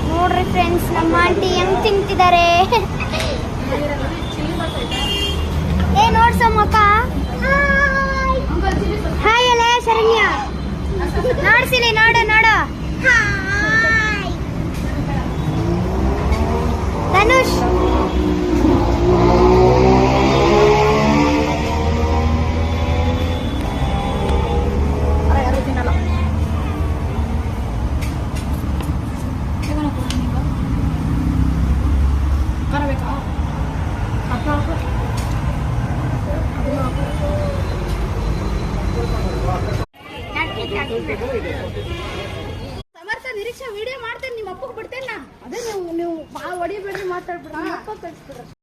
ನೋಡ್ರಿ ಫ್ರೆಂಡ್ಸ್, ನಮ್ಮ ಆಂಟಿ ಹೆಂಗ್ ತಿಂತಿದ್ದಾರೆ. ಏ ನೋಡ್ಸಮ್ಮಕ್ಕ. ಹಾಯ್ ಅಲ್ಲ ಶರಣ್ಯ, ನೋಡ್ಸಿಲಿ, ನೋಡು ನೋಡು. ಧನುಷ್ ಸಮರ್ಥ ನಿರೀಕ್ಷೆ ವಿಡಿಯೋ ಮಾಡ್ತೇನೆ. ನಿಮ್ಮ ಅಪ್ಪಗೆ ಬಿಡ್ತೇನೆ. ಅದೇ ನೀವು ಭಾಳ ಹೊಡಿಬೇಡ್ರಿ, ಮಾತಾಡ್ಬಿಡ್ರಿ. ಅಪ್ಪ ಕಳಿಸ್ಬಿಡ್ರಿ.